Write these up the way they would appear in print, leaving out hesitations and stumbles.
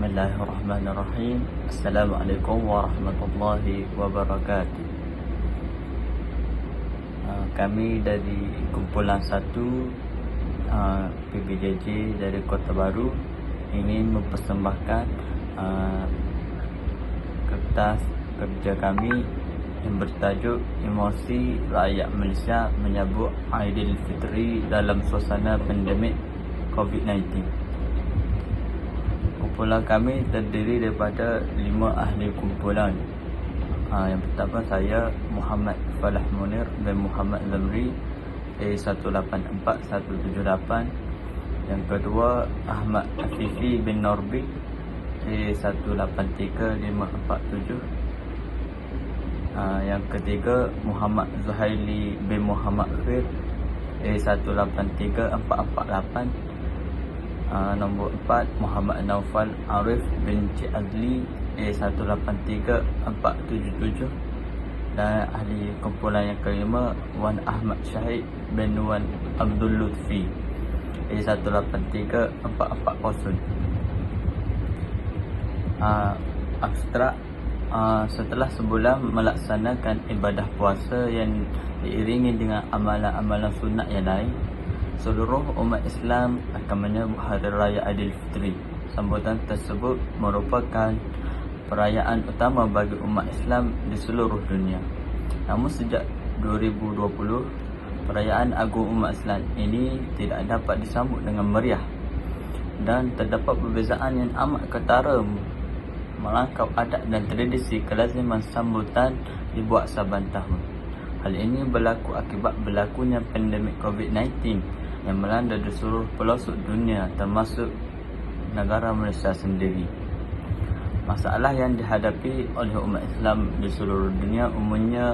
Bismillahirrahmanirrahim. Assalamualaikum warahmatullahi wabarakatuh. Kami dari kumpulan 1 PBJJ dari Kota Baru ingin mempersembahkan kertas kerja kami yang bertajuk Emosi Rakyat Malaysia Menyambut Aidilfitri dalam Suasana Pandemik COVID-19. Kumpulan kami terdiri daripada 5 ahli kumpulan. Yang pertama saya Muhammad Falah Munir bin Muhammad Zamri A184178. Yang kedua Ahmad Afifi bin Norbi A183547. Yang ketiga Muhammad Zuhaili bin Muhammad Khair A183448. Nombor 4 Muhammad Naufal Arif bin Cik Adli A183477. Dan ahli kumpulan yang kelima Wan Ahmad Syahid bin Wan Abdul Lutfi A183440. Abstrak. Setelah sebulan melaksanakan ibadah puasa yang diiringi dengan amalan-amalan sunat yang lain, seluruh umat Islam akan menyambut Hari Raya Aidilfitri. Sambutan tersebut merupakan perayaan utama bagi umat Islam di seluruh dunia. Namun sejak 2020, perayaan agung umat Islam ini tidak dapat disambut dengan meriah dan terdapat perbezaan yang amat ketara melangkau adat dan tradisi kelaziman sambutan dibuat saban tahun. Hal ini berlaku akibat berlakunya pandemik COVID-19 yang melanda di seluruh pelosok dunia termasuk negara Malaysia sendiri. Masalah yang dihadapi oleh umat Islam di seluruh dunia umumnya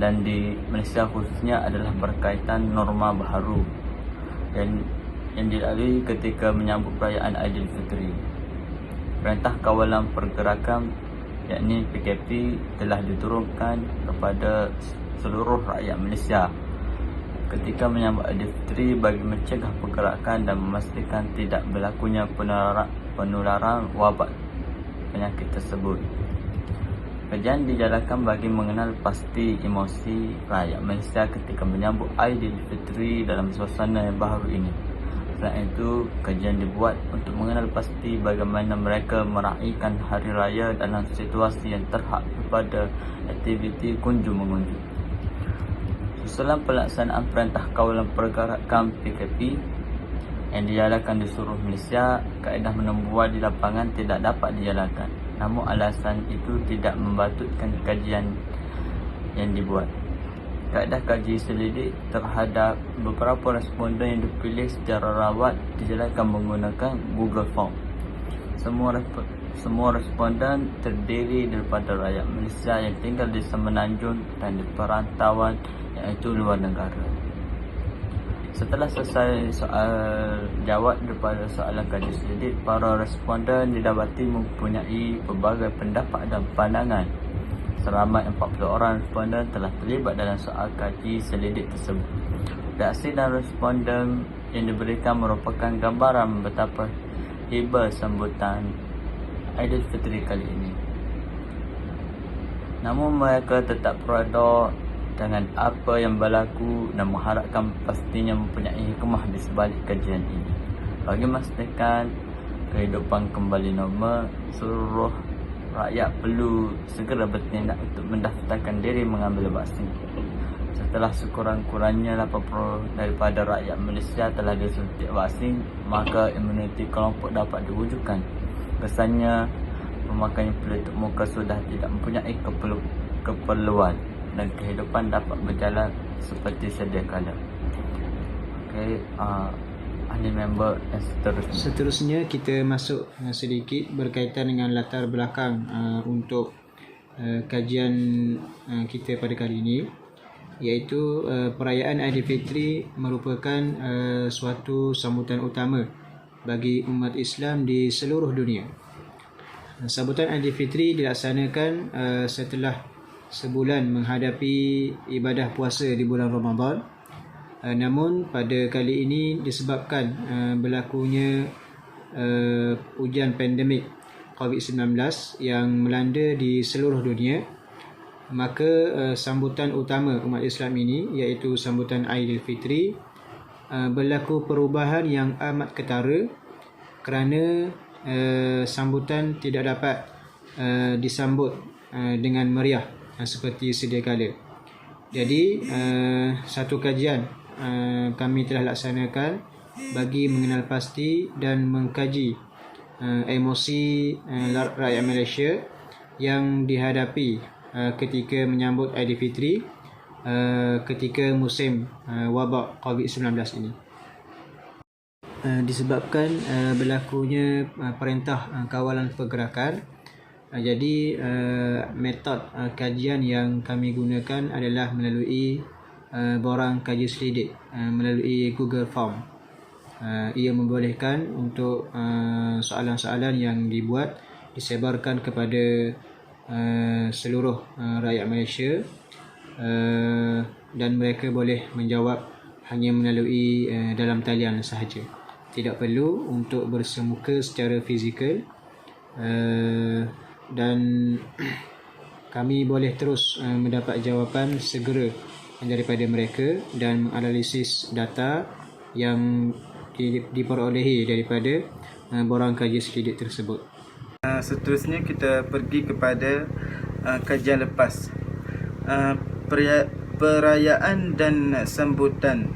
dan di Malaysia khususnya adalah berkaitan norma baharu yang dilalui ketika menyambut perayaan Aidilfitri. Perintah Kawalan Pergerakan yakni PKP telah diturunkan kepada seluruh rakyat Malaysia ketika menyambut Aidilfitri bagi mencegah pergerakan dan memastikan tidak berlakunya penularan wabak penyakit tersebut. Kajian dijalankan bagi mengenal pasti emosi rakyat Malaysia ketika menyambut Aidilfitri dalam suasana yang baru ini. Selain itu, kajian dibuat untuk mengenal pasti bagaimana mereka meraihkan hari raya dalam situasi yang terhad kepada aktiviti kunjung-mengunjung. Susulan pelaksanaan Perintah Kawalan Pergerakan PKP yang dijalankan di seluruh Malaysia, kaedah menembuah di lapangan tidak dapat dijalankan. Namun alasan itu tidak membatutkan kajian yang dibuat. Kaedah kaji selidik terhadap beberapa responden yang dipilih secara rawat dijalankan menggunakan Google Form. Semua responden terdiri daripada rakyat Malaysia yang tinggal di Semenanjung dan di perantauan, iaitu luar negara. Setelah selesai soal jawab daripada soalan kaji selidik, para responden didapati mempunyai pelbagai pendapat dan pandangan. Seramai 40 orang responden telah terlibat dalam soal kaji selidik tersebut. Reaksi dan responden yang diberikan merupakan gambaran betapa hebat sambutan Aidilfitri kali ini. Namun mereka tetap berada dengan apa yang berlaku dan mengharapkan pastinya mempunyai hikmah di sebalik kajian ini. Bagi memastikan kehidupan kembali normal, seluruh rakyat perlu segera bertindak untuk mendaftarkan diri mengambil vaksin. Setelah sekurang-kurangnya 80% daripada rakyat Malaysia telah disuntik vaksin, maka imuniti kelompok dapat diwujudkan. Kesannya, pemakaian pelitup muka sudah tidak mempunyai keperluan dan kehidupan dapat berjalan seperti sedia kala. Ahli member dan seterusnya kita masuk sedikit berkaitan dengan latar belakang untuk kajian kita pada kali ini, iaitu perayaan Aidilfitri merupakan suatu sambutan utama bagi umat Islam di seluruh dunia. Sambutan Aidilfitri dilaksanakan setelah sebulan menghadapi ibadah puasa di bulan Ramadan. Namun pada kali ini disebabkan berlakunya ujian pandemik COVID-19 yang melanda di seluruh dunia, maka sambutan utama umat Islam ini iaitu sambutan Aidilfitri berlaku perubahan yang amat ketara kerana sambutan tidak dapat disambut dengan meriah seperti sedia kala. Jadi satu kajian kami telah laksanakan bagi mengenal pasti dan mengkaji emosi rakyat Malaysia yang dihadapi ketika menyambut Aidilfitri ketika musim wabak COVID-19 ini. Disebabkan berlakunya perintah kawalan pergerakan, jadi metod kajian yang kami gunakan adalah melalui borang kaji selidik melalui Google Form. Ia membolehkan untuk soalan-soalan yang dibuat disebarkan kepada seluruh rakyat Malaysia dan mereka boleh menjawab hanya melalui dalam talian sahaja. Tidak perlu untuk bersemuka secara fizikal, dan kami boleh terus mendapat jawapan segera daripada mereka dan menganalisis data yang diperolehi daripada borang kaji selidik tersebut. Seterusnya kita pergi kepada kajian lepas. Perayaan dan sambutan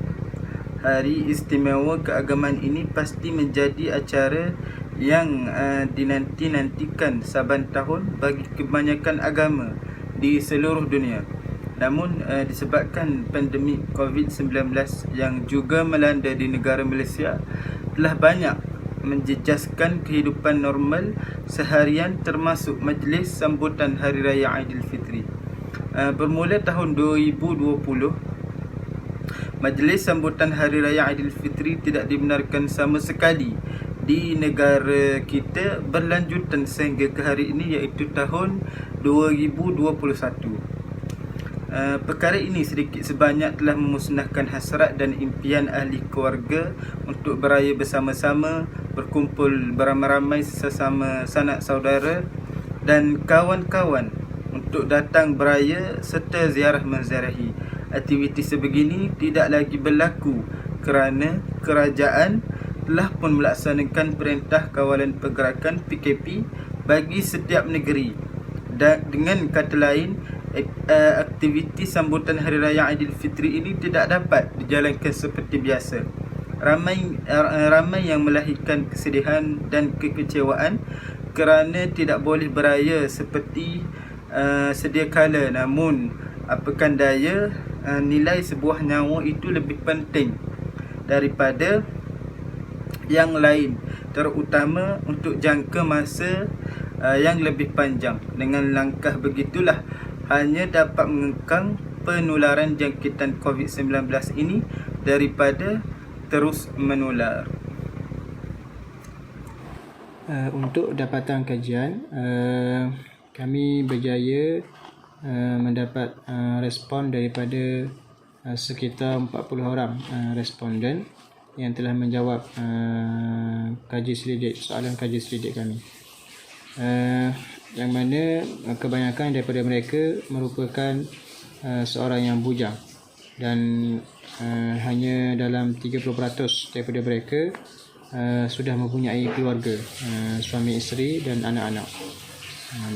Hari Istimewa Keagamaan ini pasti menjadi acara yang dinanti-nantikan saban tahun bagi kebanyakan agama di seluruh dunia. Namun disebabkan pandemik COVID-19 yang juga melanda di negara Malaysia telah banyak menjejaskan kehidupan normal seharian termasuk majlis sambutan Hari Raya Aidilfitri. Bermula tahun 2020, majlis sambutan Hari Raya Aidilfitri tidak dibenarkan sama sekali di negara kita berlanjutan sehingga ke hari ini, iaitu tahun 2021. Perkara ini sedikit sebanyak telah memusnahkan hasrat dan impian ahli keluarga untuk beraya bersama-sama, berkumpul beramai-ramai sesama sanak saudara dan kawan-kawan untuk datang beraya serta ziarah menziarahi. Aktiviti sebegini tidak lagi berlaku kerana kerajaan telah pun melaksanakan perintah kawalan pergerakan PKP bagi setiap negeri. Dan dengan kata lain, aktiviti sambutan Hari Raya Aidilfitri ini tidak dapat dijalankan seperti biasa. Ramai yang melahirkan kesedihan dan kekecewaan kerana tidak boleh beraya seperti sedia kala. Namun apakan daya, nilai sebuah nyawa itu lebih penting daripada yang lain, terutama untuk jangka masa yang lebih panjang. Dengan langkah begitulah hanya dapat mengekang penularan jangkitan COVID-19 ini daripada terus menular. Untuk dapatan kajian, kami berjaya mendapat respon daripada sekitar 40 orang responden yang telah menjawab soalan kaji selidik kami, yang mana kebanyakan daripada mereka merupakan seorang yang bujang dan hanya dalam 30% daripada mereka sudah mempunyai keluarga, suami isteri dan anak-anak.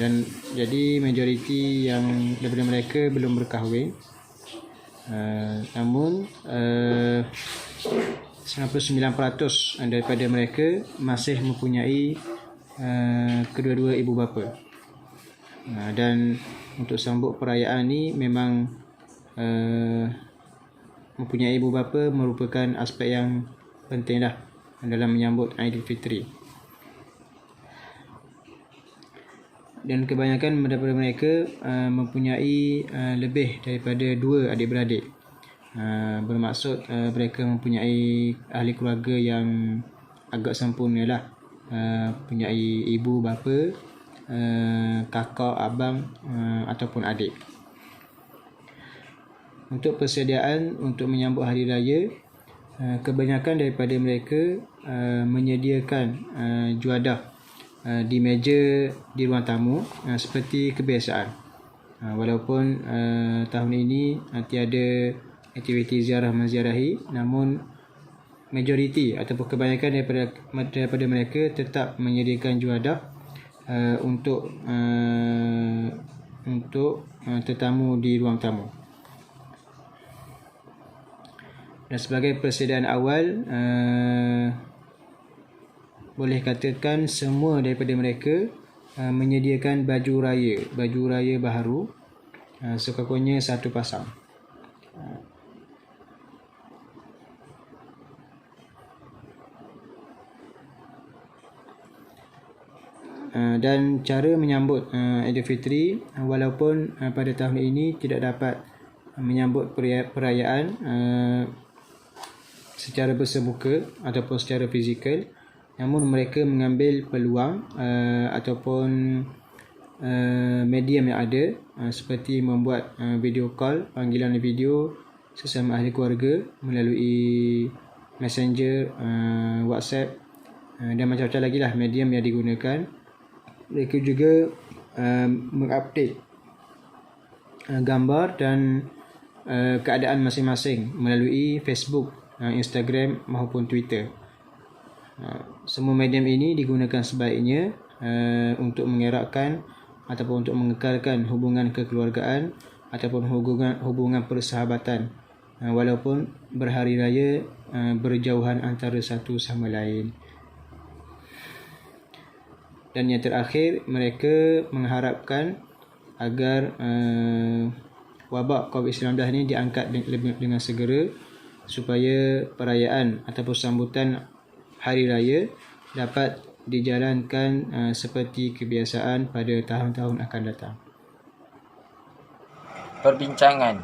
Dan jadi majoriti yang daripada mereka belum berkahwin, namun 99% daripada mereka masih mempunyai kedua-dua ibu bapa. Dan untuk sambut perayaan ni memang mempunyai ibu bapa merupakan aspek yang penting dalam menyambut Aidilfitri. Dan kebanyakan daripada mereka mempunyai lebih daripada 2 adik-beradik. Bermaksud mereka mempunyai ahli keluarga yang agak sempurna lah. Punyai ibu, bapa, kakak, abang ataupun adik. Untuk persediaan untuk menyambut hari raya, kebanyakan daripada mereka menyediakan juadah di meja di ruang tamu seperti kebiasaan. Walaupun tahun ini tiada aktiviti ziarah menziarahi, namun majoriti ataupun kebanyakan daripada mereka tetap menyediakan juadah untuk tetamu di ruang tamu. Dan sebagai persediaan awal, boleh katakan semua daripada mereka menyediakan baju raya baharu, sekurang-kurangnya 1 pasang. Dan cara menyambut Aidilfitri, walaupun pada tahun ini tidak dapat menyambut perayaan secara bersemuka ataupun secara fizikal, namun mereka mengambil peluang ataupun medium yang ada, seperti membuat video call, panggilan video sesama ahli keluarga melalui Messenger, WhatsApp dan macam-macam lagi lah medium yang digunakan. Mereka juga mengupdate gambar dan keadaan masing-masing melalui Facebook, Instagram maupun Twitter. Semua medium ini digunakan sebaiknya untuk mengeratkan ataupun untuk mengekalkan hubungan kekeluargaan ataupun hubungan persahabatan, walaupun berhari raya berjauhan antara satu sama lain. Dan yang terakhir, mereka mengharapkan agar wabak COVID-19 ini diangkat dengan segera, supaya perayaan ataupun sambutan hari raya dapat dijalankan seperti kebiasaan pada tahun-tahun akan datang. Perbincangan.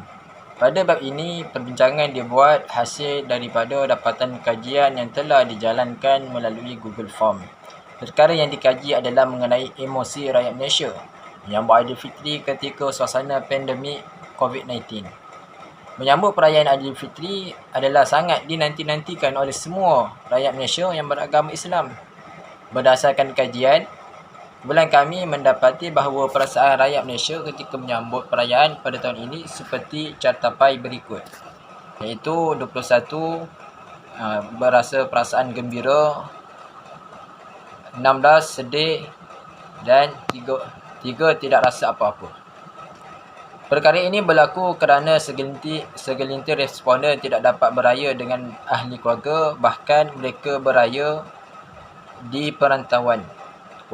Pada bab ini, perbincangan dibuat hasil daripada dapatan kajian yang telah dijalankan melalui Google Form. Perkara yang dikaji adalah mengenai emosi rakyat Malaysia yang Aidilfitri ketika suasana pandemik COVID-19. Menyambut perayaan Aidilfitri adalah sangat dinanti-nantikan oleh semua rakyat Malaysia yang beragama Islam. Berdasarkan kajian, kumpulan kami mendapati bahawa perasaan rakyat Malaysia ketika menyambut perayaan pada tahun ini seperti cartapai berikut, iaitu 21 berasa perasaan gembira, 16 sedih dan 3 tidak rasa apa-apa. Perkara ini berlaku kerana segelintir responden tidak dapat beraya dengan ahli keluarga, bahkan mereka beraya di perantauan.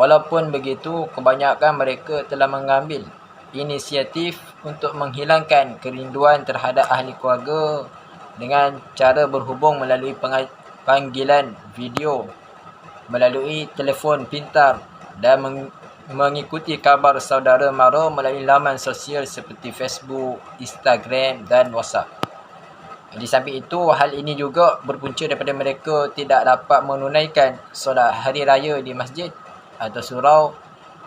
Walaupun begitu, kebanyakan mereka telah mengambil inisiatif untuk menghilangkan kerinduan terhadap ahli keluarga dengan cara berhubung melalui panggilan video, melalui telefon pintar dan mengikuti kabar saudara mara melalui laman sosial seperti Facebook, Instagram dan WhatsApp. Di samping itu, hal ini juga berpunca daripada mereka tidak dapat menunaikan solat hari raya di masjid atau surau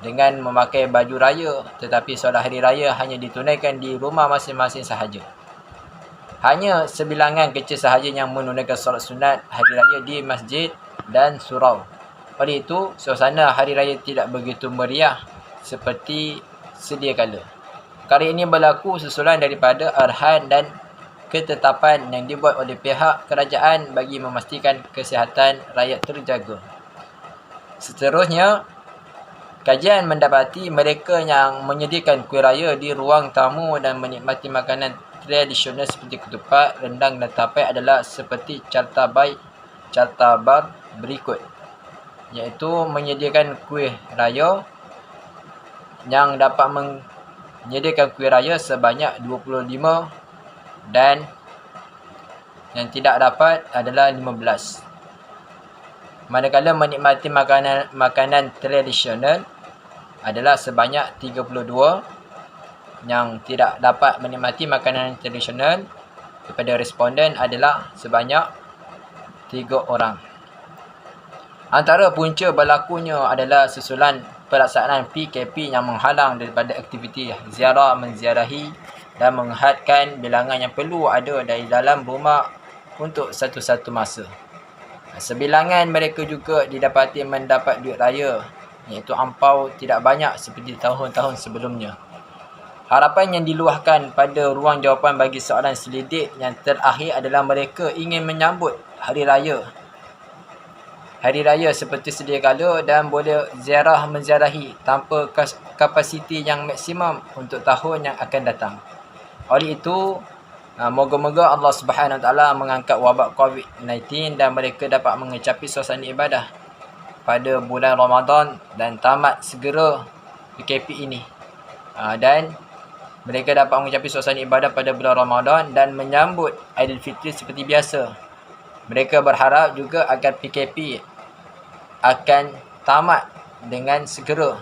dengan memakai baju raya, tetapi solat hari raya hanya ditunaikan di rumah masing-masing sahaja. Hanya sebilangan kecil sahaja yang menunaikan solat sunat hari raya di masjid dan surau. Oleh itu, suasana hari raya tidak begitu meriah seperti sedia kala. Perkara ini berlaku susulan daripada arahan dan ketetapan yang dibuat oleh pihak kerajaan bagi memastikan kesihatan rakyat terjaga. Seterusnya, kajian mendapati mereka yang menyediakan kuih raya di ruang tamu dan menikmati makanan tradisional seperti ketupat, rendang dan tapai adalah seperti cartabar berikut, iaitu menyediakan kuih raya yang dapat menyediakan kuih raya sebanyak 25 dan yang tidak dapat adalah 15. Manakala menikmati makanan tradisional adalah sebanyak 32, yang tidak dapat menikmati makanan tradisional daripada responden adalah sebanyak 3 orang. Antara punca berlakunya adalah susulan pelaksanaan PKP yang menghalang daripada aktiviti ziarah menziarahi dan menghadkan bilangan yang perlu ada dari dalam rumah untuk satu-satu masa. Sebilangan mereka juga didapati mendapat duit raya, iaitu ampau tidak banyak seperti tahun-tahun sebelumnya. Harapan yang diluahkan pada ruang jawapan bagi soalan selidik yang terakhir adalah mereka ingin menyambut hari raya seperti sedia kala dan boleh menziarahi tanpa kapasiti yang maksimum untuk tahun yang akan datang. Oleh itu, moga-moga Allah Subhanahu Wa Taala mengangkat wabak COVID-19 dan mereka dapat mengecapi suasana ibadah pada bulan Ramadan dan tamat segera PKP ini. Dan mereka dapat mengecapi suasana ibadah pada bulan Ramadan dan menyambut Aidilfitri seperti biasa. Mereka berharap juga agar PKP akan tamat dengan segera.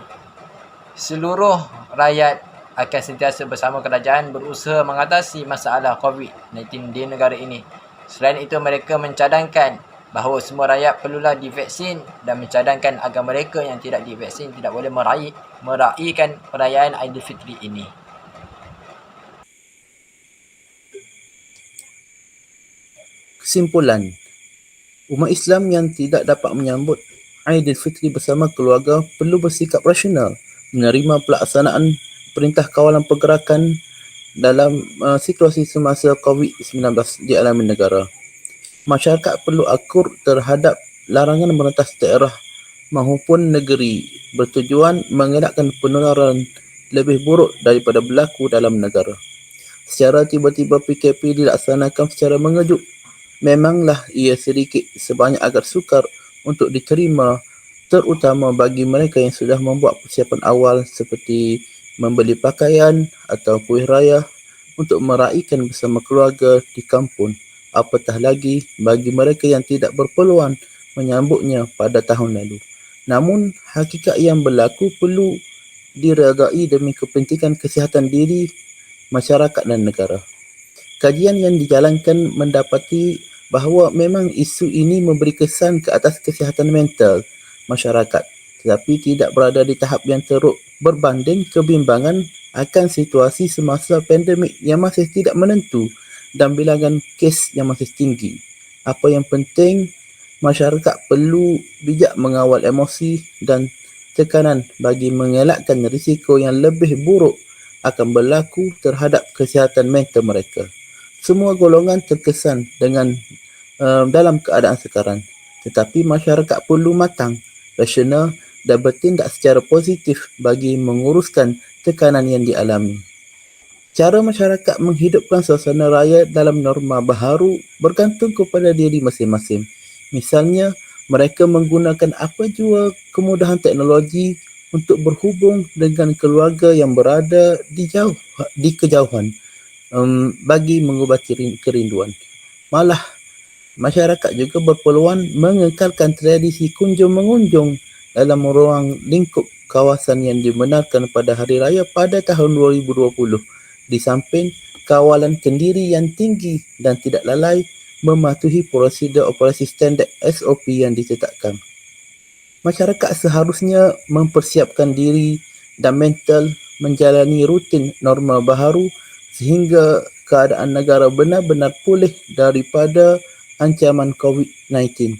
Seluruh rakyat akan sentiasa bersama kerajaan berusaha mengatasi masalah COVID-19 di negara ini. Selain itu, mereka mencadangkan bahawa semua rakyat perlulah divaksin dan mencadangkan agar mereka yang tidak divaksin tidak boleh meraihkan perayaan Aidilfitri ini. Kesimpulan, umat Islam yang tidak dapat menyambut Aidilfitri bersama keluarga perlu bersikap rasional, menerima pelaksanaan Perintah Kawalan Pergerakan dalam situasi semasa COVID-19 di alamin negara. Masyarakat perlu akur terhadap larangan merentas daerah maupun negeri bertujuan mengelakkan penularan lebih buruk daripada berlaku dalam negara. Secara tiba-tiba PKP dilaksanakan secara mengejut. Memanglah ia sedikit sebanyak agak sukar untuk diterima, terutama bagi mereka yang sudah membuat persiapan awal seperti membeli pakaian atau kuih raya untuk meraihkan bersama keluarga di kampung. Apatah lagi bagi mereka yang tidak berpeluang menyambutnya pada tahun lalu. Namun, hakikat yang berlaku perlu diredai demi kepentingan kesihatan diri, masyarakat dan negara. Kajian yang dijalankan mendapati bahawa memang isu ini memberi kesan ke atas kesihatan mental masyarakat, tetapi tidak berada di tahap yang teruk berbanding kebimbangan akan situasi semasa pandemik yang masih tidak menentu dan bilangan kes yang masih tinggi. Apa yang penting, masyarakat perlu bijak mengawal emosi dan tekanan bagi mengelakkan risiko yang lebih buruk akan berlaku terhadap kesihatan mental mereka. Semua golongan terkesan dengan dalam keadaan sekarang, tetapi masyarakat perlu matang, rasional dan bertindak secara positif bagi menguruskan tekanan yang dialami. Cara masyarakat menghidupkan suasana raya dalam norma baharu bergantung kepada diri masing-masing. Misalnya, mereka menggunakan apa jua kemudahan teknologi untuk berhubung dengan keluarga yang berada di kejauhan bagi mengubati kerinduan. Malah, masyarakat juga berpeluang mengekalkan tradisi kunjung-mengunjung dalam ruang lingkup kawasan yang dibenarkan pada Hari Raya pada tahun 2020, di samping kawalan kendiri yang tinggi dan tidak lalai mematuhi prosedur operasi standard SOP yang ditetapkan. Masyarakat seharusnya mempersiapkan diri dan mental menjalani rutin norma baharu sehingga keadaan negara benar-benar pulih daripada ancaman COVID-19.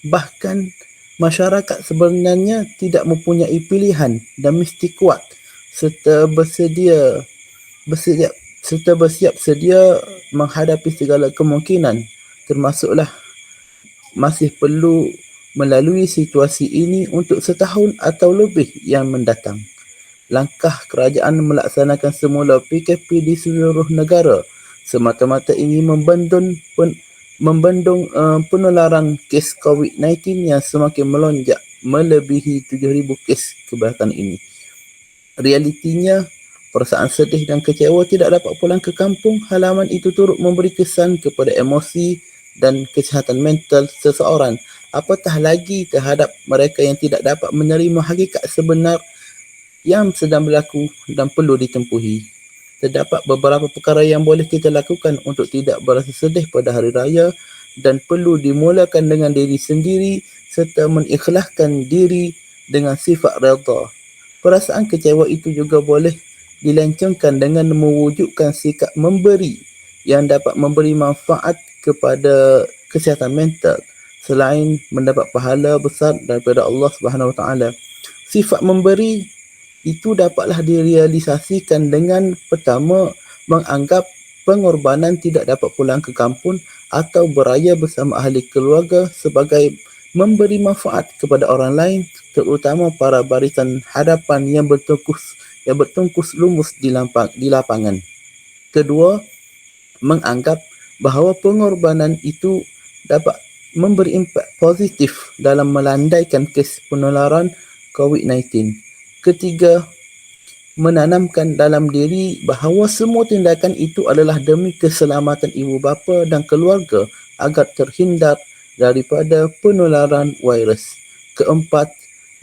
Bahkan, masyarakat sebenarnya tidak mempunyai pilihan dan mesti kuat serta bersiap sedia menghadapi segala kemungkinan, termasuklah masih perlu melalui situasi ini untuk setahun atau lebih yang mendatang. Langkah kerajaan melaksanakan semula PKP di seluruh negara semata-mata ingin membendung penularan kes COVID-19 yang semakin melonjak melebihi 7,000 kes kebelakangan ini. Realitinya, perasaan sedih dan kecewa tidak dapat pulang ke kampung halaman itu turut memberi kesan kepada emosi dan kesihatan mental seseorang, apatah lagi terhadap mereka yang tidak dapat menerima hakikat sebenar yang sedang berlaku dan perlu ditempuhi. Terdapat beberapa perkara yang boleh kita lakukan untuk tidak berasa sedih pada hari raya dan perlu dimulakan dengan diri sendiri serta mengikhlaskan diri dengan sifat redha. Perasaan kecewa itu juga boleh dilencengkan dengan mewujudkan sikap memberi yang dapat memberi manfaat kepada kesihatan mental selain mendapat pahala besar daripada Allah Subhanahu Wa Taala. Sifat memberi itu dapatlah direalisasikan dengan pertama, menganggap pengorbanan tidak dapat pulang ke kampung atau beraya bersama ahli keluarga sebagai memberi manfaat kepada orang lain, terutama para barisan hadapan yang bertungkus lumus di lapangan. Kedua, menganggap bahawa pengorbanan itu dapat memberi impak positif dalam melandaikan kes penularan COVID-19. Ketiga, menanamkan dalam diri bahawa semua tindakan itu adalah demi keselamatan ibu bapa dan keluarga agar terhindar daripada penularan virus. Keempat,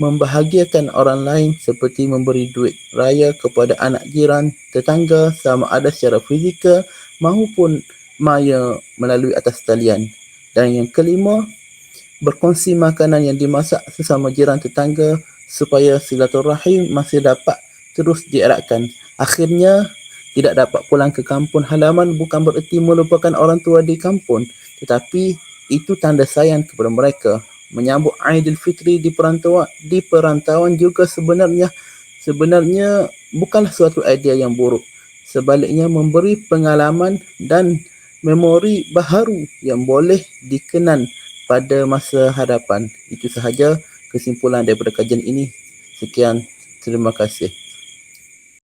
membahagiakan orang lain seperti memberi duit raya kepada anak jiran, tetangga sama ada secara fizikal maupun maya melalui atas talian. Dan yang kelima, berkongsi makanan yang dimasak sesama jiran tetangga supaya silaturahim masih dapat terus dieratkan. Akhirnya, tidak dapat pulang ke kampung halaman bukan bererti melupakan orang tua di kampung, tetapi itu tanda sayang kepada mereka. Menyambut Aidilfitri di perantauan juga sebenarnya bukanlah suatu idea yang buruk. Sebaliknya memberi pengalaman dan memori baharu yang boleh dikenang pada masa hadapan. Itu sahaja kesimpulan daripada kajian ini. Sekian, terima kasih.